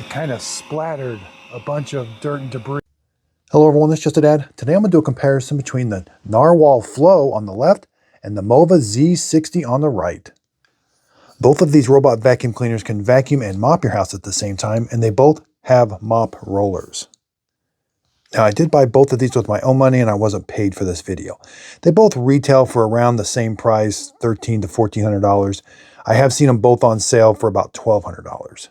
kind of splattered a bunch of dirt and debris. Hello everyone, this is Just a Dad. Today I'm going to do a comparison between the Narwal Flow on the left and the Mova Z60 on the right. Both of these robot vacuum cleaners can vacuum and mop your house at the same time, and they both have mop rollers. Now, I did buy both of these with my own money and I wasn't paid for this video. They both retail for around the same price, $1,300 to $1,400. I have seen them both on sale for about $1,200.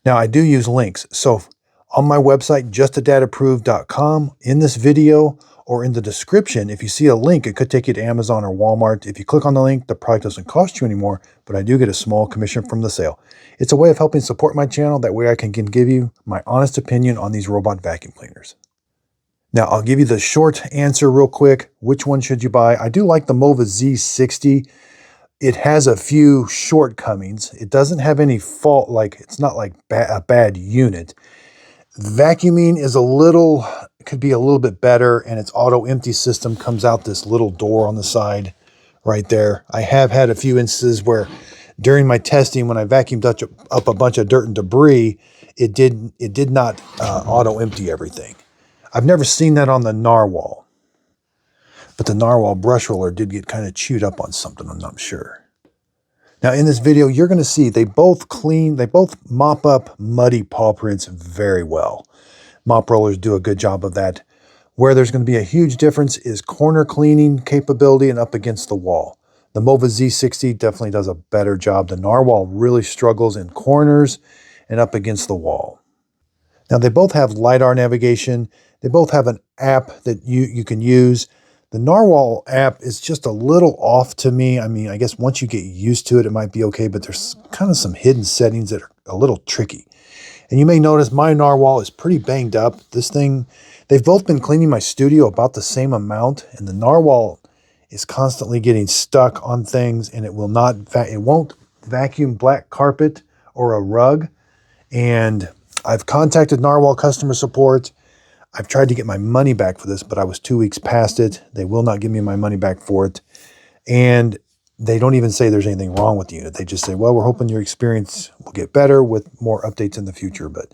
Now, I do use links. So on my website, justadadapproved.com, in this video or in the description, if you see a link, it could take you to Amazon or Walmart. If you click on the link, the product doesn't cost you anymore, but I do get a small commission from the sale. It's a way of helping support my channel. That way I can give you my honest opinion on these robot vacuum cleaners. Now, I'll give you the short answer real quick. Which one should you buy? I do like the Mova Z60. It has a few shortcomings. It doesn't have any fault, like it's not like a bad unit. Vacuuming is could be a little bit better, and its auto empty system comes out this little door on the side right there. I have had a few instances where during my testing, when I vacuumed up a bunch of dirt and debris, it did not auto empty everything. I've never seen that on the Narwal. But the Narwal brush roller did get kind of chewed up on something, I'm not sure. Now in this video, you're going to see they both mop up muddy paw prints very well. Mop rollers do a good job of that. Where there's going to be a huge difference is corner cleaning capability and up against the wall. The Mova Z60 definitely does a better job. The Narwal really struggles in corners and up against the wall. Now they both have LiDAR navigation. They both have an app that you can use. The Narwal app is just a little off to me. I mean, I guess once you get used to it, it might be okay, but there's kind of some hidden settings that are a little tricky. And you may notice my Narwal is pretty banged up. This thing, they've both been cleaning my studio about the same amount, and the Narwal is constantly getting stuck on things, and it won't vacuum black carpet or a rug. And I've contacted Narwal customer support. I've tried to get my money back for this, but I was 2 weeks past it. They will not give me my money back for it. And they don't even say there's anything wrong with the unit. They just say, well, we're hoping your experience will get better with more updates in the future. But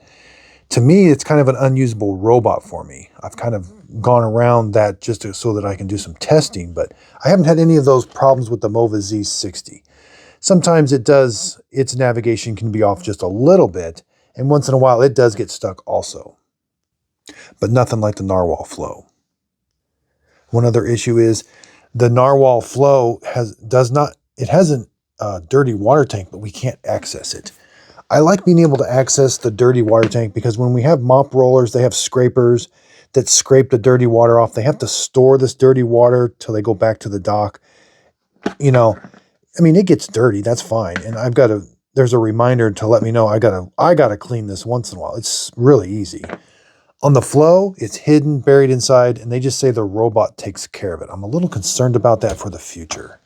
to me, it's kind of an unusable robot for me. I've kind of gone around that just so that I can do some testing, but I haven't had any of those problems with the Mova Z60. Sometimes its navigation can be off just a little bit, and once in a while it does get stuck also. But nothing like the Narwal Flow. One other issue is the Narwal Flow has a dirty water tank, but we can't access it. I like being able to access the dirty water tank because when we have mop rollers, they have scrapers that scrape the dirty water off. They have to store this dirty water till they go back to the dock. You know, I mean, it gets dirty. That's fine. And there's a reminder to let me know I gotta clean this once in a while. It's really easy. On the Flow, it's hidden, buried inside, and they just say the robot takes care of it. I'm a little concerned about that for the future.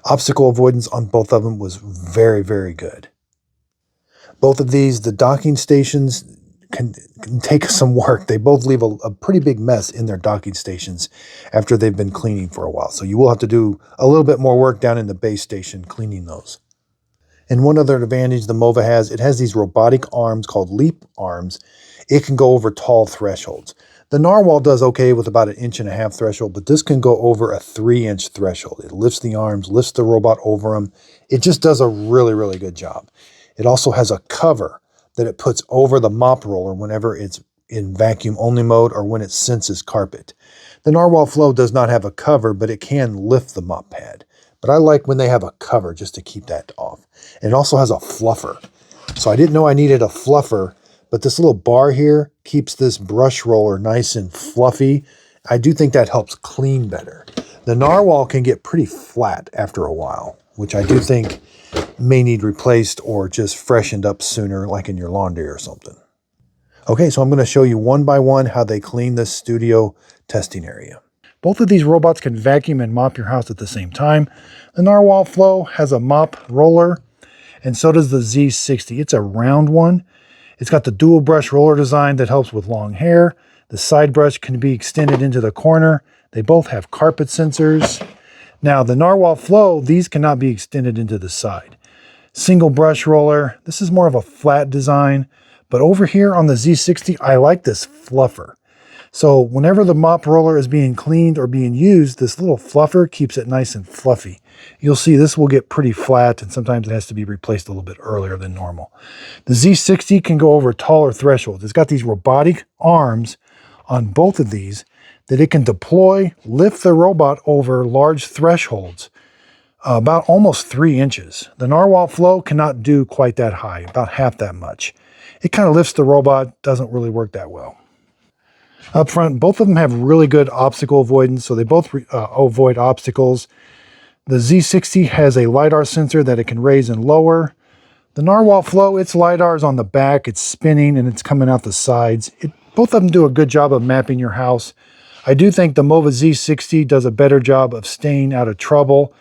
Obstacle avoidance on both of them was very, very good. Both of these, the docking stations can take some work. They both leave a pretty big mess in their docking stations after they've been cleaning for a while. So you will have to do a little bit more work down in the base station cleaning those. And one other advantage the Mova has, it has these robotic arms called leap arms. It can go over tall thresholds. The Narwal does okay with about 1.5 inch threshold, but this can go over a 3-inch threshold. It lifts the arms, lifts the robot over them. It just does a really, really good job. It also has a cover that it puts over the mop roller whenever it's in vacuum only mode or when it senses carpet. The Narwal Flow does not have a cover, but it can lift the mop pad. But I like when they have a cover just to keep that off. And it also has a fluffer. So I didn't know I needed a fluffer, but this little bar here keeps this brush roller nice and fluffy. I do think that helps clean better. The Narwal can get pretty flat after a while, which I do think may need replaced or just freshened up sooner, like in your laundry or something. Okay, so I'm going to show you one by one how they clean this studio testing area. Both of these robots can vacuum and mop your house at the same time. The Narwal Flow has a mop roller, and so does the Z60. It's a round one. It's got the dual brush roller design that helps with long hair. The side brush can be extended into the corner. They both have carpet sensors. Now, the Narwal Flow, these cannot be extended into the side. single brush roller. This is more of a flat design, but over here on the Z60, I like this fluffer. So whenever the mop roller is being cleaned or being used, this little fluffer keeps it nice and fluffy. You'll see this will get pretty flat, and sometimes it has to be replaced a little bit earlier than normal. The Z60 can go over taller thresholds. It's got these robotic arms on both of these that it can deploy, lift the robot over large thresholds, about almost 3 inches. The Narwal Flow cannot do quite that high, about half that much. It kind of lifts the robot, doesn't really work that well. Up front, both of them have really good obstacle avoidance, so they both avoid obstacles. The Z60 has a LiDAR sensor that it can raise and lower. The Narwal Flow, its LiDAR is on the back, it's spinning, and it's coming out the sides. Both of them do a good job of mapping your house. I do think the Mova Z60 does a better job of staying out of trouble.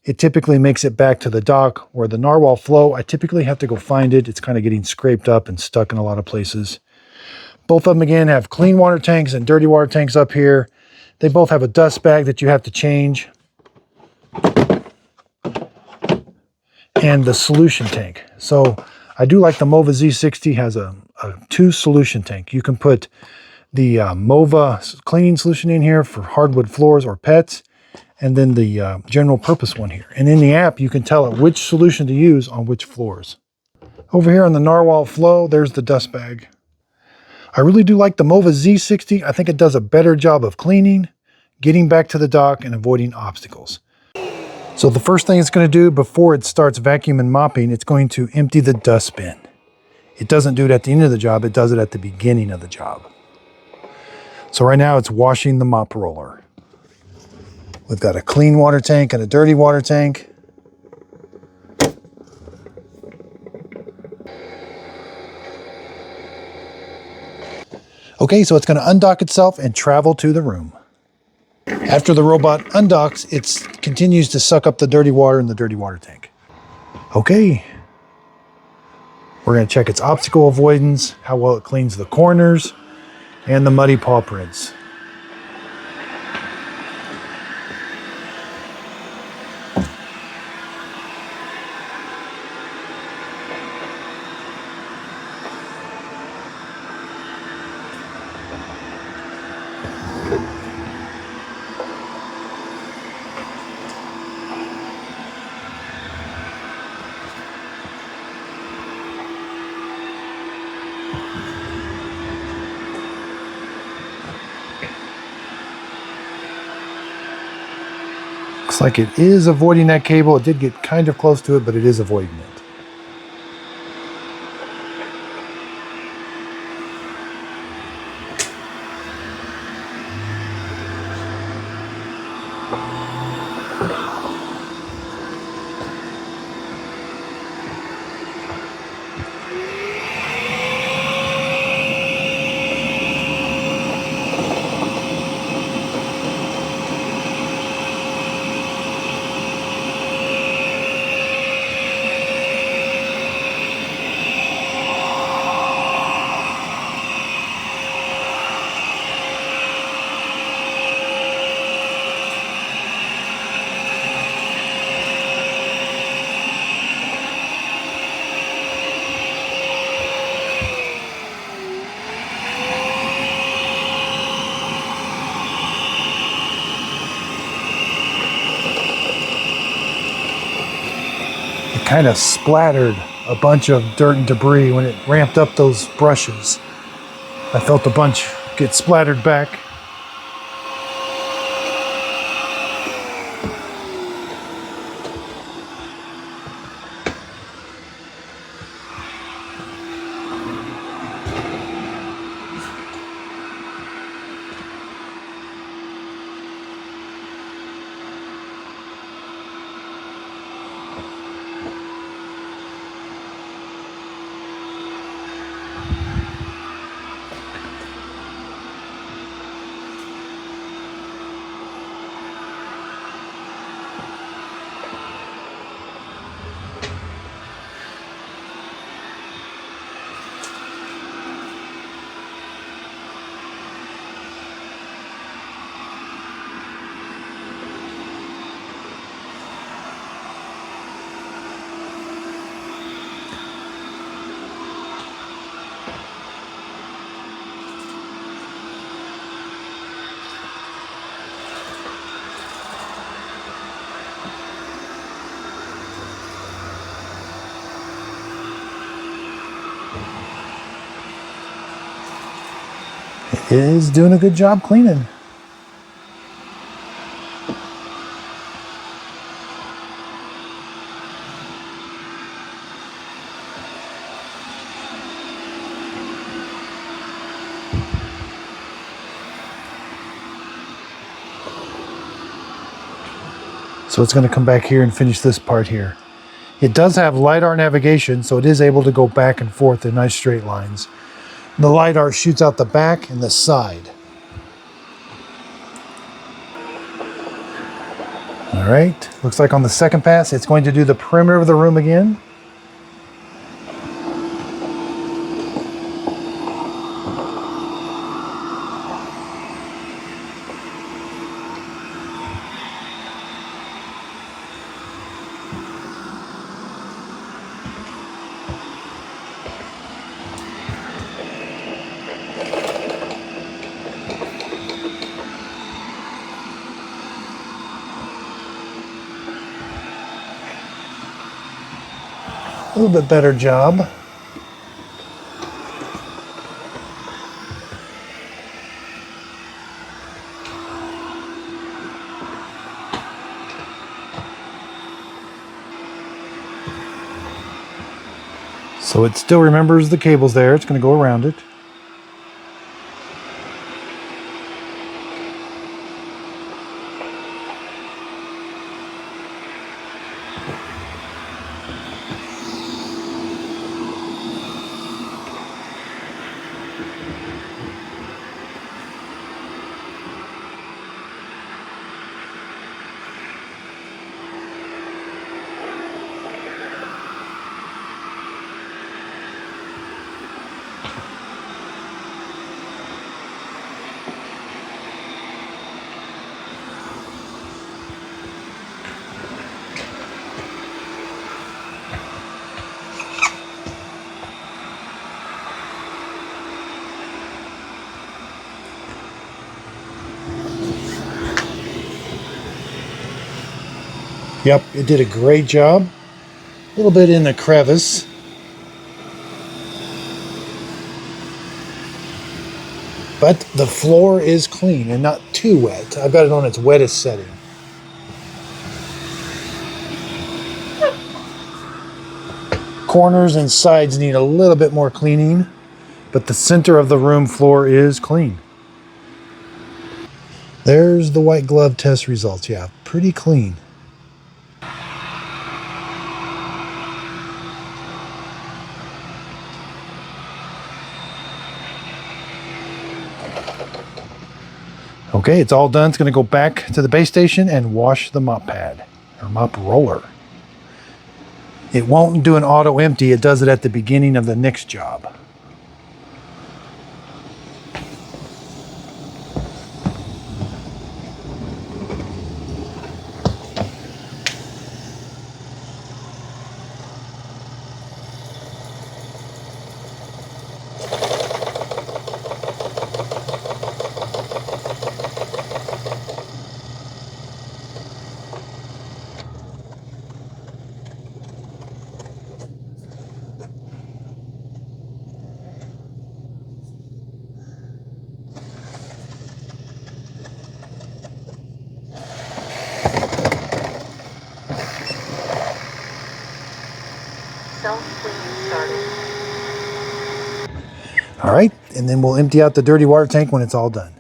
It typically makes it back to the dock, where the Narwal Flow, I typically have to go find it. It's kind of getting scraped up and stuck in a lot of places. Both of them, again, have clean water tanks and dirty water tanks up here. They both have a dust bag that you have to change, and the solution tank. So I do like the Mova Z60 has a 2 solution tank. You can put the Mova cleaning solution in here for hardwood floors or pets, and then the general purpose one here. And in the app, you can tell it which solution to use on which floors. Over here on the Narwal Flow, there's the dust bag. I really do like the Mova Z60. I think it does a better job of cleaning, getting back to the dock, and avoiding obstacles. So the first thing it's going to do before it starts vacuum and mopping, it's going to empty the dust bin. It doesn't do it at the end of the job, it does it at the beginning of the job. So right now it's washing the mop roller. We've got a clean water tank and a dirty water tank. Okay, so it's going to undock itself and travel to the room. After the robot undocks, it continues to suck up the dirty water in the dirty water tank. Okay, we're going to check its obstacle avoidance, how well it cleans the corners, and the muddy paw prints. Looks like it is avoiding that cable. It did get kind of close to it, but it is avoiding it. Kind of splattered a bunch of dirt and debris when it ramped up those brushes. I felt a bunch get splattered back. is doing a good job cleaning. So it's going to come back here and finish this part here. It does have LiDAR navigation, so it is able to go back and forth in nice straight lines. The LiDAR shoots out the back and the side. All right, looks like on the second pass, it's going to do the perimeter of the room again. A little bit better job. So it still remembers the cables there. It's going to go around it. Yep, it did a great job. A little bit in the crevice. But the floor is clean and not too wet. I've got it on its wettest setting. Corners and sides need a little bit more cleaning, but the center of the room floor is clean. There's the white glove test results. Yeah, pretty clean. Okay, it's all done. It's going to go back to the base station and wash the mop pad, or mop roller. It won't do an auto empty. It does it at the beginning of the next job. All right, and then we'll empty out the dirty water tank when it's all done.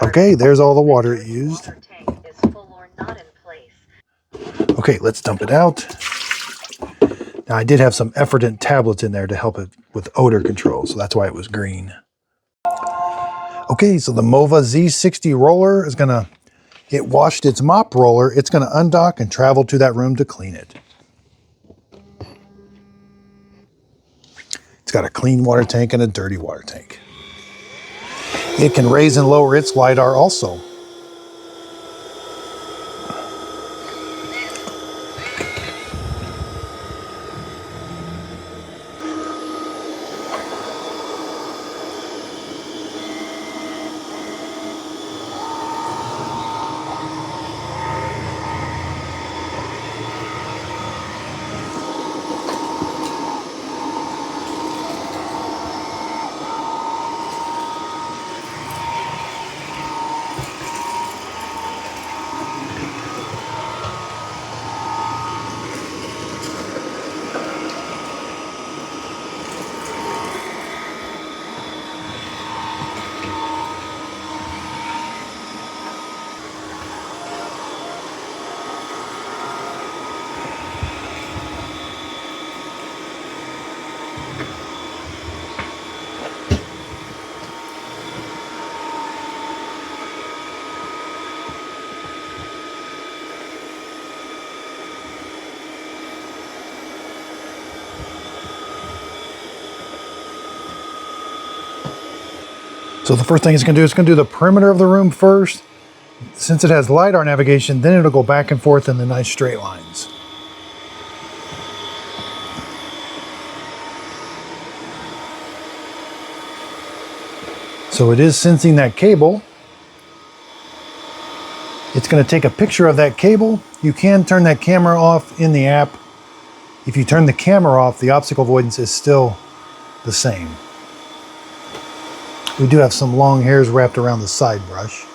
Okay, there's all the water it used. Okay, let's dump it out. Now I did have some Effordent tablets in there to help it with odor control, so that's why it was green. Okay, so the Mova Z60 roller is gonna, it washed its mop roller. It's gonna undock and travel to that room to clean it. It's got a clean water tank and a dirty water tank. It can raise and lower its LiDAR also. So the first thing it's going to do is going to do the perimeter of the room first. Since it has LiDAR navigation, then it'll go back and forth in the nice straight lines. So it is sensing that cable. It's going to take a picture of that cable. You can turn that camera off in the app. If you turn the camera off, the obstacle avoidance is still the same. We do have some long hairs wrapped around the side brush.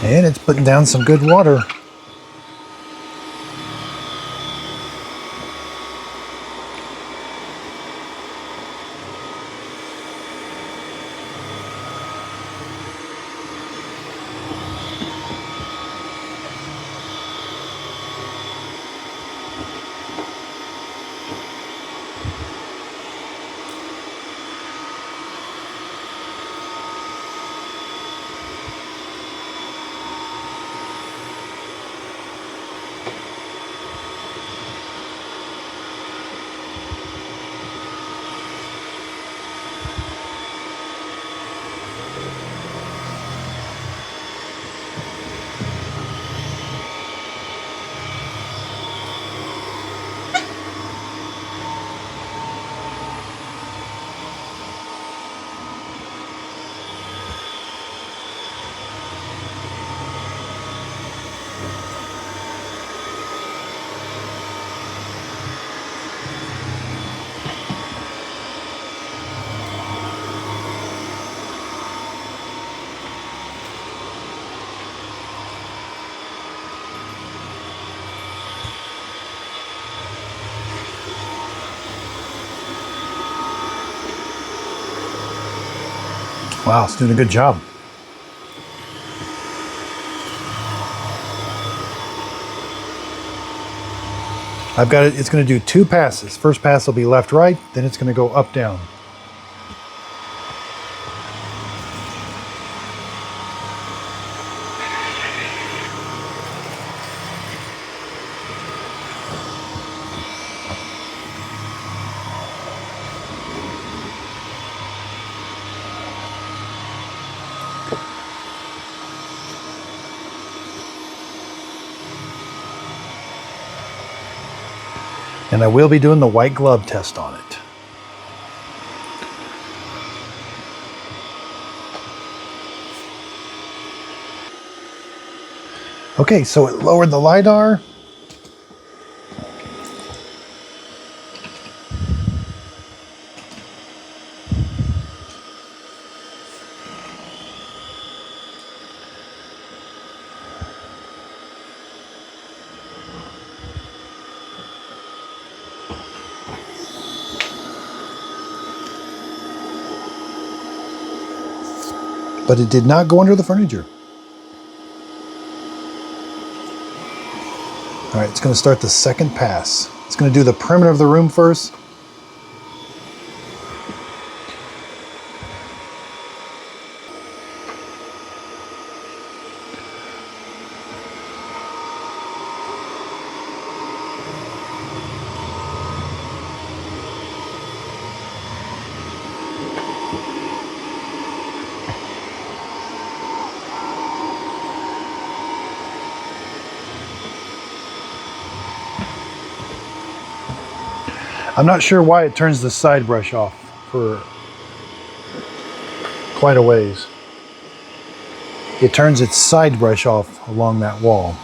And it's putting down some good water. Wow, it's doing a good job. I've got it, it's going to do 2 passes. First pass will be left, right, then it's going to go up, down. And I will be doing the white glove test on it. Okay, so it lowered the LiDAR. but it did not go under the furniture. All right, it's going to start the second pass. It's going to do the perimeter of the room first. I'm not sure why it turns the side brush off for quite a ways. It turns its side brush off along that wall.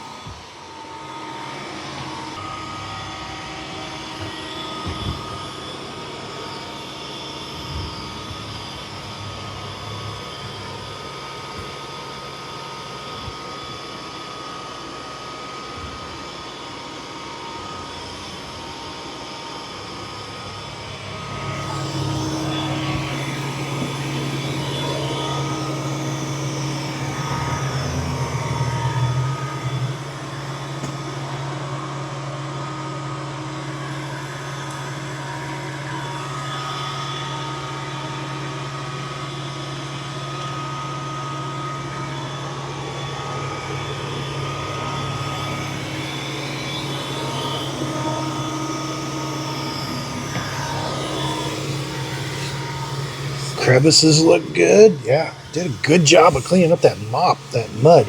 Crevices look good. Yeah, did a good job of cleaning up that mop, that mud.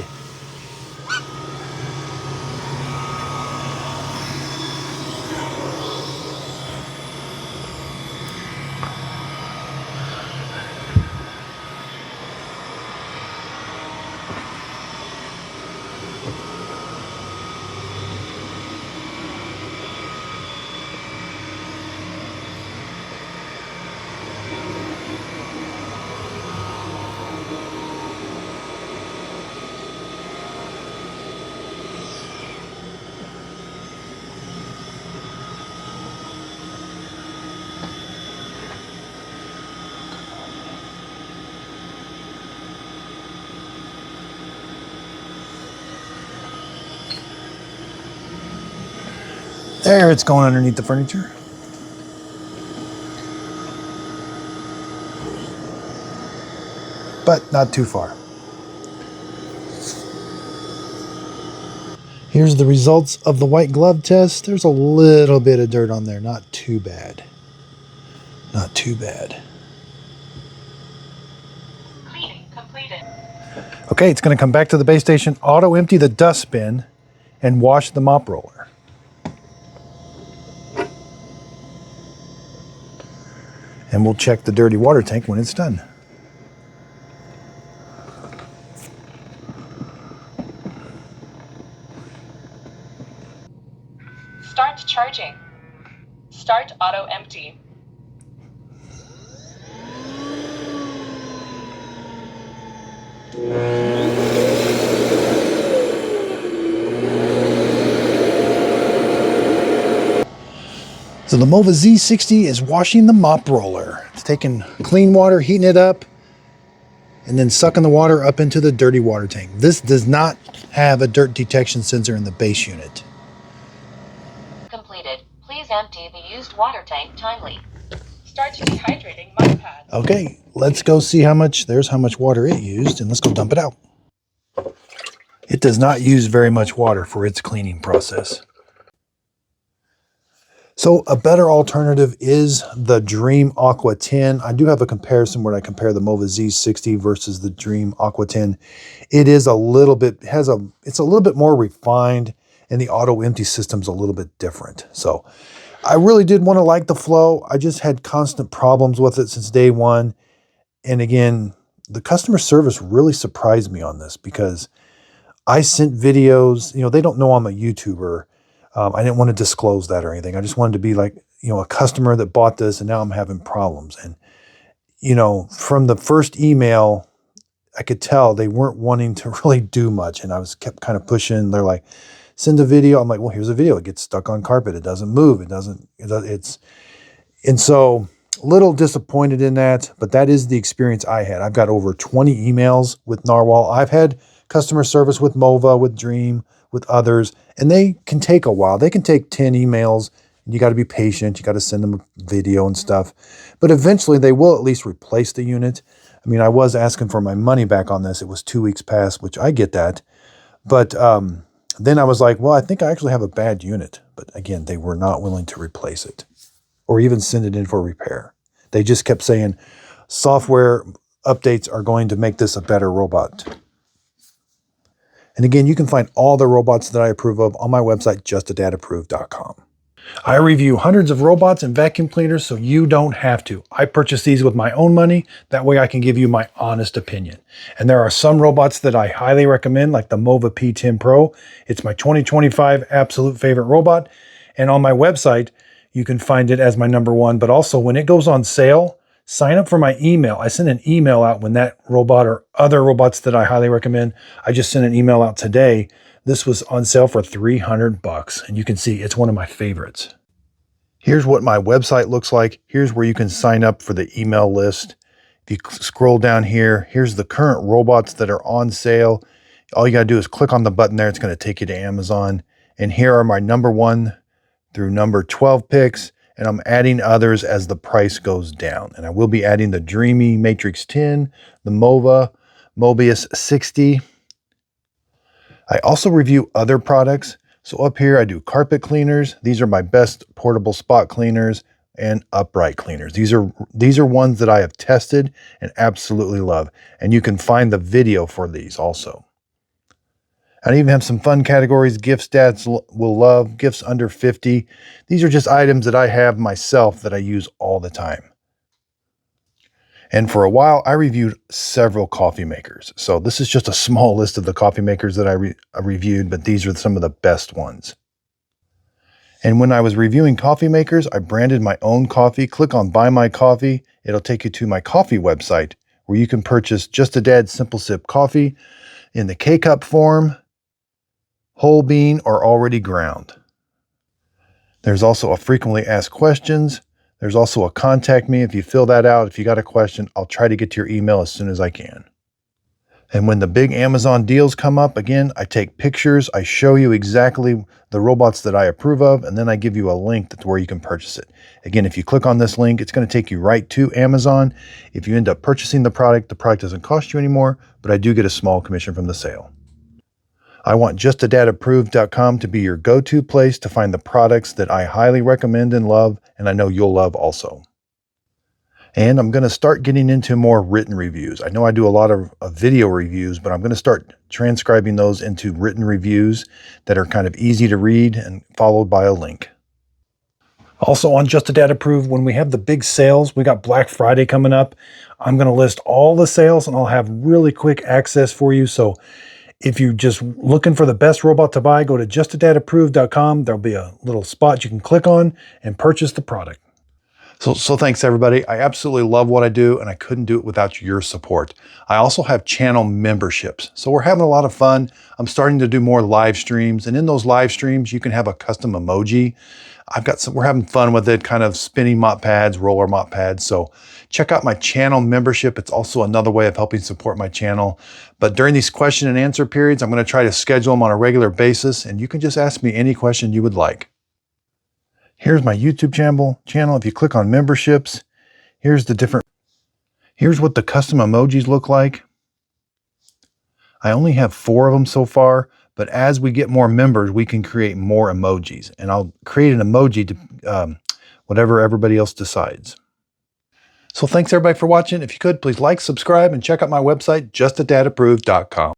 There, it's going underneath the furniture. But not too far. Here's the results of the white glove test. There's a little bit of dirt on there. Not too bad. Not too bad. Cleaning completed. Okay, it's going to come back to the base station, auto empty the dustbin, and wash the mop roller. And we'll check the dirty water tank when it's done. Start charging. Start auto empty. So the Mova Z60 is washing the mop roller. It's taking clean water, heating it up, and then sucking the water up into the dirty water tank. This does not have a dirt detection sensor in the base unit. Completed. Please empty the used water tank timely. Start dehydrating mud pad. Okay, let's go see how much water it used, and let's go dump it out. It does not use very much water for its cleaning process. So a better alternative is the Dream Aqua 10. I do have a comparison where I compare the Mova Z60 versus the Dream Aqua 10. It is a little bit, it's a little bit more refined, and the auto empty system's a little bit different. So I really did want to like the flow. I just had constant problems with it since day one. And again, the customer service really surprised me on this because I sent videos, they don't know I'm a YouTuber. I didn't want to disclose that or anything. I just wanted to be like, a customer that bought this and now I'm having problems. And, from the first email, I could tell they weren't wanting to really do much. And I kept kind of pushing. They're like, send a video. I'm like, well, here's a video. It gets stuck on carpet. It doesn't move. And so Little disappointed in that, but that is the experience I had. I've got over 20 emails with Narwhal. I've had customer service with Mova, with Dream, with others, and they can take a while. They can take 10 emails, and you got to be patient. You got to send them a video and stuff. But eventually, they will at least replace the unit. I mean, I was asking for my money back on this. It was 2 weeks past, which I get that. But then I was like, well, I think I actually have a bad unit. But again, they were not willing to replace it or even send it in for repair. They just kept saying software updates are going to make this a better robot. And again, you can find all the robots that I approve of on my website, justadadapproved.com. I review hundreds of robots and vacuum cleaners, so you don't have to. I purchase these with my own money. That way I can give you my honest opinion. And there are some robots that I highly recommend, like the Mova P10 Pro. It's my 2025 absolute favorite robot. And on my website, you can find it as my #1. But also when it goes on sale, sign up for my email. I send an email out when that robot or other robots that I highly recommend. I just sent an email out today. This was on sale for $300, and you can see it's one of my favorites. Here's what my website looks like. Here's where you can sign up for the email list. If you scroll down here, here's the current robots that are on sale. All you got to do is click on the button there. It's going to take you to Amazon. And here are my #1 through #12 picks. And I'm adding others as the price goes down. And I will be adding the Dreamy Matrix 10, the Mova Mobius 60. I also review other products. So up here, I do carpet cleaners. These are my best portable spot cleaners and upright cleaners. These are ones that I have tested and absolutely love. And you can find the video for these also. I even have some fun categories. Gifts dads will love, gifts under 50. These are just items that I have myself that I use all the time. And for a while, I reviewed several coffee makers. So this is just a small list of the coffee makers that I reviewed, but these are some of the best ones. And when I was reviewing coffee makers, I branded my own coffee. Click on Buy My Coffee. It'll take you to my coffee website where you can purchase Just a Dad Simple Sip coffee in the K-Cup form, whole bean, or already ground. There's also a frequently asked questions. There's also a contact me. If you fill that out, if you got a question, I'll try to get to your email as soon as I can. And when the big Amazon deals come up, again, I take pictures. I show you exactly the robots that I approve of, and then I give you a link that's where you can purchase it. Again, if you click on this link, it's going to take you right to Amazon. If you end up purchasing the product doesn't cost you anymore, but I do get a small commission from the sale. I want justadadapproved.com to be your go-to place to find the products that I highly recommend and love, and I know you'll love also. And I'm going to start getting into more written reviews. I know I do a lot of video reviews, but I'm going to start transcribing those into written reviews that are kind of easy to read and followed by a link. Also on Just a Dad Approved, when we have the big sales, we got Black Friday coming up. I'm going to list all the sales and I'll have really quick access for you. So if you're just looking for the best robot to buy, go to justadadapproved.com. There'll be a little spot you can click on and purchase the product. So thanks everybody. I absolutely love what I do and I couldn't do it without your support. I also have channel memberships. So we're having a lot of fun. I'm starting to do more live streams, and in those live streams, you can have a custom emoji. We're having fun with it, kind of spinning mop pads, roller mop pads. So check out my channel membership. It's also another way of helping support my channel. But during these question and answer periods, I'm going to try to schedule them on a regular basis, and you can just ask me any question you would like. Here's my YouTube channel. If you click on memberships, here's what the custom emojis look like. I only have 4 of them so far, but as we get more members, we can create more emojis, and I'll create an emoji to whatever everybody else decides. So thanks everybody for watching. If you could, please like, subscribe, and check out my website, justadadapproved.com.